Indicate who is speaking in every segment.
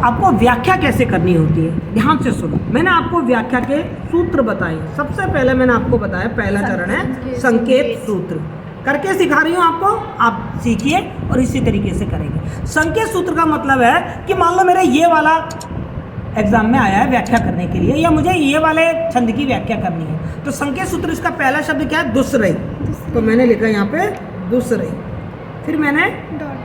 Speaker 1: आपको व्याख्या कैसे करनी होती है, ध्यान से सुनो। मैंने आपको व्याख्या के सूत्र बताए। सबसे पहले मैंने आपको बताया पहला चरण है संकेत सूत्र। करके सिखा रही हूँ आपको, आप सीखिए और इसी तरीके से करेंगे। संकेत सूत्र का मतलब है कि मान लो मेरे ये वाला एग्जाम में आया है व्याख्या करने के लिए, या मुझे ये वाले छंद की व्याख्या करनी है, तो संकेत सूत्र इसका पहला शब्द क्या है, दूसरे। तो मैंने लिखा यहाँ पे दूसरे, फिर मैंने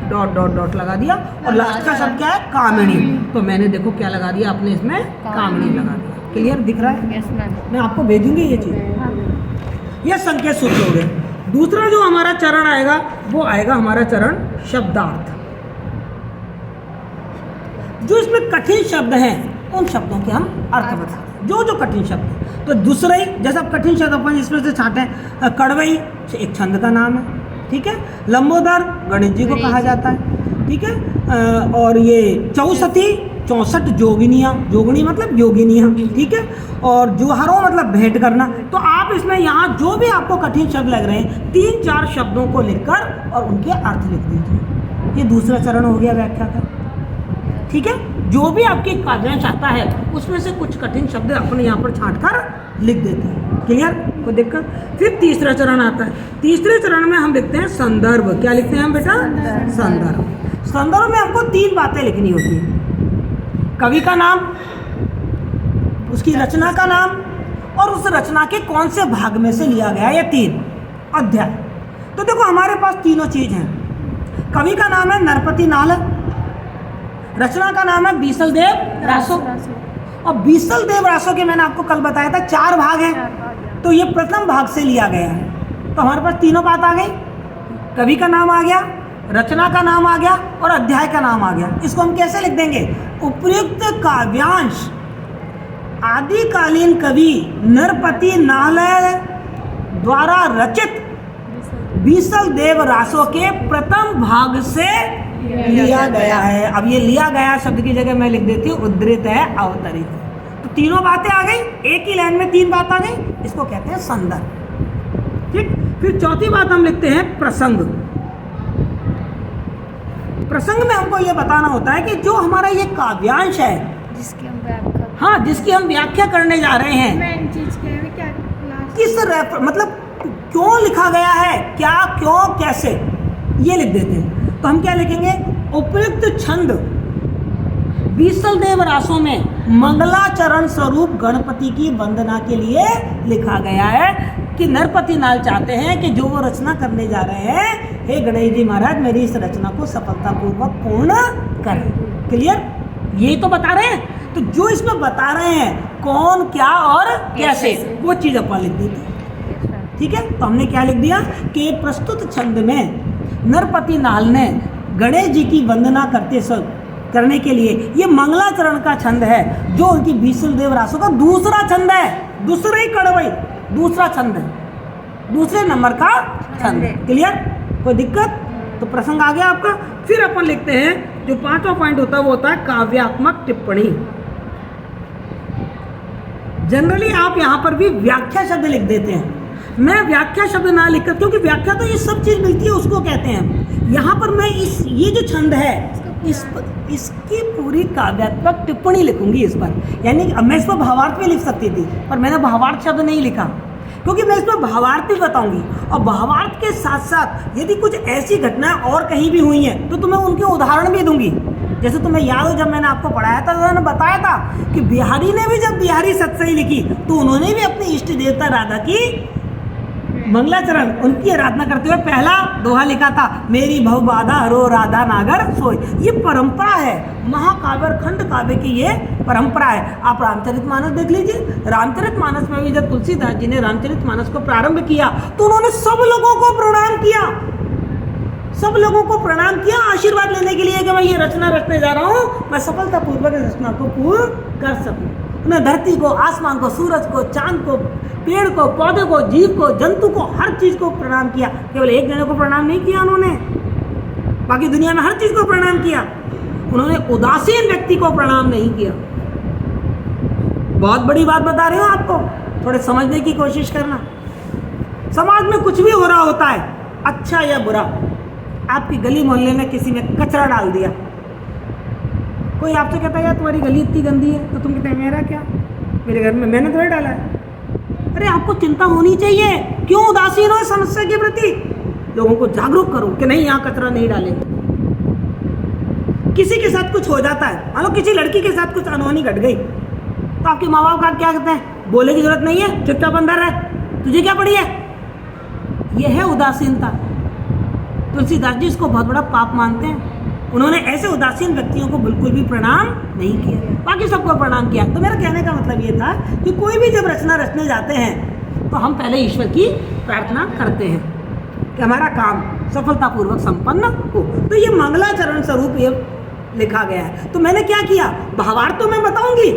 Speaker 1: डॉट डॉट डॉट लगा दिया, और लास्ट का शब्द क्या है, कामिणी। तो मैंने देखो क्या लगा दिया आपने इसमें, कामिणी लगा दिया। क्लियर दिख रहा है? मैं आपको भेजूंगी ये चीज। यह संकेत सूत्र हो गया। दूसरा जो हमारा चरण आएगा वो आएगा हमारा चरण शब्दार्थ। जो इसमें कठिन शब्द हैं उन शब्दों के हम अर्थ बता दें, जो जो कठिन शब्द है। तो दूसरे जैसा कठिन शब्द अपन इसमें से छाटे, कड़वई एक छंद का नाम है, ठीक है। लंबोदर गणेश जी को कहा जाता है, ठीक है। और ये चौसठी 64 जोगिनियाँ, जोगनी मतलब योगिनियाँ, ठीक है। और जुहारो मतलब भेंट करना। तो आप इसमें यहाँ जो भी आपको कठिन शब्द लग रहे हैं 3-4 शब्दों को लिखकर और उनके अर्थ लिख दीजिए। ये दूसरा चरण हो गया व्याख्या का, ठीक है। जो भी आपकी काव्यांश आता है उसमें से कुछ कठिन शब्द अपने यहाँ पर छांट कर लिख देते हैं। क्लियर? कोई दिक्कत? फिर तीसरा चरण आता है। तीसरे चरण में हम लिखते हैं संदर्भ। क्या लिखते हैं हम बेटा? संदर्भ। संदर्भ में हमको 3 बातें लिखनी होती है, कवि का नाम, उसकी रचना का नाम, और उस रचना के कौन से भाग में से लिया गया, ये 3 अध्याय। तो देखो हमारे पास तीनों चीज हैं। कवि का नाम है नरपति नाल, रचना का नाम है बीसल देव रासो, और बीसल देव रासो के मैंने आपको कल बताया था 4 भाग हैं। तो ये प्रथम भाग से लिया गया है। तो हमारे पास तीनों बात आ गई, कवि का नाम आ गया, रचना का नाम आ गया और अध्याय का नाम आ गया। इसको हम कैसे लिख देंगे? उपर्युक्त काव्यांश आदिकालीन कवि नरपति नाल द्वारा रचित बीसल देव रासो के प्रथम भाग से लिया गया है। अब ये लिया गया शब्द की जगह मैं लिख देती हूँ उद्धृत है, अवतरित है। तो तीनों बातें आ गई, एक ही लाइन में 3 बात आ गई, इसको कहते हैं संदर्भ, ठीक। फिर चौथी बात हम लिखते हैं प्रसंग। प्रसंग में हमको ये बताना होता है कि जो हमारा ये काव्यांश है
Speaker 2: जिसकी हम व्याख्या,
Speaker 1: हाँ, जिसकी हम व्याख्या करने जा रहे हैं,
Speaker 2: मेन चीज क्या है, क्या
Speaker 1: किस मतलब क्यों लिखा गया है, क्या, क्यों, कैसे, ये लिख देते हैं। तो हम क्या लिखेंगे? उपयुक्त छंद बीसल देव रासों में मंगलाचरण स्वरूप गणपति की वंदना के लिए लिखा गया है कि नरपति नाल चाहते हैं कि जो वो रचना करने जा रहे हैं, हे गणेश जी महाराज मेरी इस रचना को सफलतापूर्वक पूर्ण करें। क्लियर? ये तो बता रहे हैं। तो जो इसमें बता रहे हैं कौन, क्या और कैसे, वो चीज़ अपन लिख देते हैं, ठीक है। तो हमने क्या लिख दिया कि प्रस्तुत छंद में नरपति नाल ने गणेश जी की वंदना करने के लिए ये मंगलाचरण का छंद है, जो उनकी बीसल देव रासो का दूसरा छंद है, दूसरे ही कड़वई दूसरा छंद है, दूसरे नंबर का छंद है। क्लियर? कोई दिक्कत? तो प्रसंग आ गया आपका। फिर अपन लिखते हैं जो 5वां पॉइंट होता है वो होता है काव्यात्मक टिप्पणी। जनरली आप यहाँ पर भी व्याख्या शब्द लिख देते हैं, मैं व्याख्या शब्द ना लिखकर, क्योंकि व्याख्या तो ये सब चीज मिलती है उसको कहते हैं। यहाँ पर मैं ये जो छंद है इसकी पूरी काव्यात्मक टिप्पणी लिखूंगी इस पर। यानी कि मैं इस पर भावार्थ भी लिख सकती थी, पर मैंने भावार्थ शब्द नहीं लिखा, क्योंकि मैं इस पर भावार्थ भी बताऊंगी। और भावार्थ के साथ साथ यदि कुछ ऐसी घटनाएं और कहीं भी हुई हैं तो तुम्हें उनके उदाहरण भी दूंगी। जैसे तुम्हें याद हो, जब मैंने आपको पढ़ाया था तो मैंने बताया था कि बिहारी ने भी जब बिहारी सतसई लिखी तो उन्होंने भी अपनी इष्ट देवता राधा की मंगलाचरण, उनकी आराधना करते हुए पहला दोहा लिखा था, मेरी भव बाधा हरो राधा नागर सोई। ये परंपरा है, महाकाव्य और खंड काव्य की ये परंपरा है। आप रामचरितमानस देख लीजिए, रामचरितमानस में भी जब तुलसीदास जी ने रामचरितमानस को प्रारंभ किया तो उन्होंने सब लोगों को प्रणाम किया, सब लोगों को प्रणाम किया आशीर्वाद लेने के लिए कि मैं ये रचना रचने जा रहा हूँ, मैं सफलतापूर्वक इस रचना को पूर्ण कर सकूँ। उन्हें धरती को, आसमान को, सूरज को, चांद को, पेड़ को, पौधे को, जीव को, जंतु को, हर चीज को प्रणाम किया। केवल एक जने को प्रणाम नहीं किया उन्होंने, बाकी दुनिया में हर चीज को प्रणाम किया। उन्होंने उदासीन व्यक्ति को प्रणाम नहीं किया। बहुत बड़ी बात बता रही हूँ आपको, थोड़े समझने की कोशिश करना। समाज में कुछ भी हो रहा होता है, अच्छा या बुरा, आपकी गली मोहल्ले में किसी ने कचरा डाल दिया, कोई आपसे कहता है यार तुम्हारी गली इतनी गंदी है, तो तुम कहते हैं मेरा क्या, मेरे घर में मैंने थोड़ा डाला है। अरे आपको चिंता होनी चाहिए, क्यों उदासीन हो इस समस्या के प्रति? लोगों को जागरूक करो कि नहीं यहाँ कचरा नहीं डालेंगे। किसी के साथ कुछ हो जाता है, मान लो किसी लड़की के साथ कुछ अनहोनी घट गई, तो आपके माँ बाप का क्या कहते हैं, बोले की जरूरत नहीं है, चुपचाप अंदर रह, तुझे क्या पड़ी है। यह है उदासीनता। तुलसीदास जी इसको बहुत बड़ा पाप मानते हैं। उन्होंने ऐसे उदासीन व्यक्तियों को बिल्कुल भी प्रणाम नहीं किया, बाकी सबको प्रणाम किया। तो मेरा कहने का मतलब ये था कि कोई भी जब रचना रचने जाते हैं तो हम पहले ईश्वर की प्रार्थना करते हैं कि हमारा काम सफलतापूर्वक संपन्न हो। तो ये मंगलाचरण स्वरूप ये लिखा गया है। तो मैंने क्या किया, भावार्थ तो मैं बताऊंगी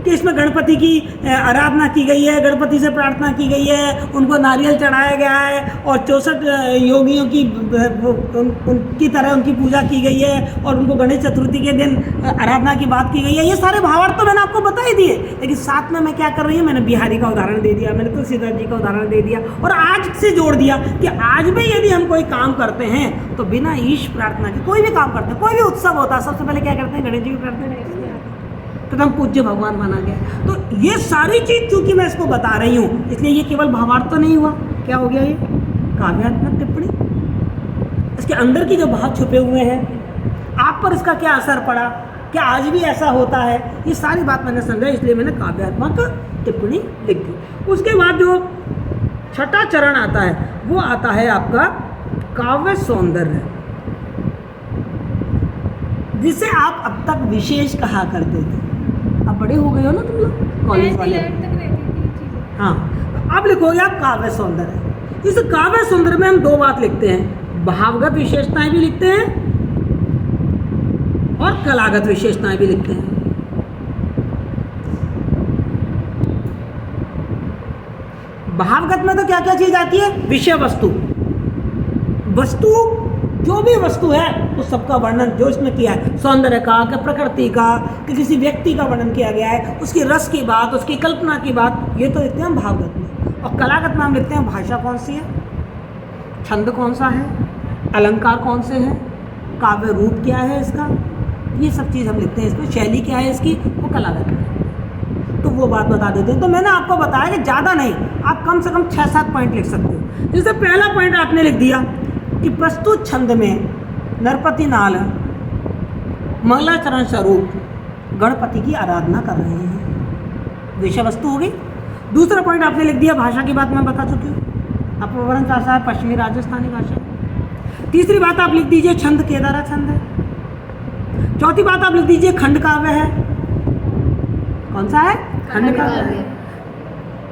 Speaker 1: कि इसमें गणपति की आराधना की गई है, गणपति से प्रार्थना की गई है, उनको नारियल चढ़ाया गया है और 64 योगियों की उनकी तरह उनकी पूजा की गई है और उनको गणेश चतुर्थी के दिन आराधना की बात की गई है। ये सारे भावार्थ तो मैंने आपको बता ही दिए, लेकिन साथ में मैं क्या कर रही हूँ, मैंने बिहारी का उदाहरण दे दिया, मैंने तुलसीदास जी का उदाहरण दे दिया और आज से जोड़ दिया कि आज भी यदि हम कोई काम करते हैं तो बिना ईश प्रार्थना के कोई भी काम करते हैं, कोई भी उत्सव होता है, सबसे पहले क्या करते हैं, गणेश जी की प्रार्थना करते हैं, तो हम पूज्य भगवान माना गया। तो ये सारी चीज चूंकि मैं इसको बता रही हूँ, इसलिए ये केवल भावार्थ तो नहीं हुआ, क्या हो गया, ये काव्यात्मक टिप्पणी। इसके अंदर की जो भाव छुपे हुए हैं, आप पर इसका क्या असर पड़ा, क्या आज भी ऐसा होता है, ये सारी बात मैंने समझा, इसलिए मैंने काव्यात्मक टिप्पणी लिख दी। उसके बाद जो छठा चरण आता है वो आता है आपका काव्य सौंदर्य, जिसे आप अब तक विशेष कहा करते थे। अब बड़े हो गए हो ना तुम लोग, कॉलेज वाले। हाँ, अब लिखोगे आप काव्य सौंदर्य। इस काव्य सौंदर्य में हम दो बात लिखते हैं, भावगत विशेषताएं भी लिखते हैं और कलागत विशेषताएं भी लिखते हैं। भावगत में तो क्या क्या चीज आती है, विषय वस्तु, वस्तु जो भी वस्तु है उस सबका वर्णन जो इसमें किया है, सौंदर्य का, कि प्रकृति का, कि किसी व्यक्ति का वर्णन किया गया है, उसकी रस की बात, उसकी कल्पना की बात, ये तो लिखते हैं भावगत में। और कलागत में हम लिखते हैं भाषा कौन सी है, छंद कौन सा है, अलंकार कौन से हैं, काव्य रूप क्या है इसका, ये सब चीज़ हम लिखते हैं इसमें, शैली क्या है इसकी, वो कलागत में। तो वो बात बता देते हैं। तो मैंने आपको बताया कि ज़्यादा नहीं, आप कम से कम 6-7 पॉइंट लिख सकते हो। जैसे पहला पॉइंट आपने लिख दिया कि प्रस्तुत छंद में नरपति नाल मंगलाचरण स्वरूप गणपति की आराधना कर रहे हैं, विषय वस्तु होगी। दूसरा पॉइंट आपने लिख दिया, भाषा की बात मैं बता चुकी हूँ, अपवर्णन चाषा है, पश्चिमी राजस्थानी भाषा। तीसरी बात आप लिख दीजिए छंद केदारा छंद है। चौथी बात आप लिख दीजिए खंड काव्य है, कौन सा है, खंड काव्य है।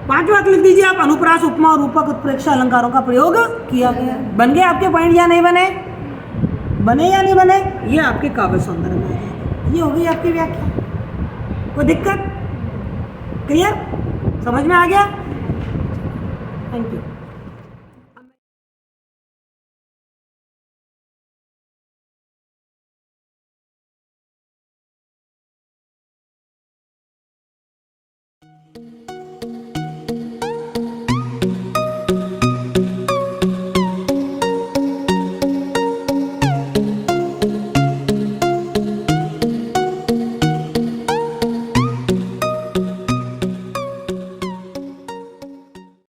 Speaker 1: पांचवी बात लिख दीजिए आप अनुप्रास, उपमा और रूपक उत्प्रेक्षा अलंकारों का प्रयोग किया गया। बन गए आपके पॉइंट या नहीं बने, बने या नहीं बने, ये आपके काव्य सौंदर्य में आ जाएगा। ये हो गई आपकी व्याख्या। कोई दिक्कत, क्लियर, समझ में आ गया? Thank you.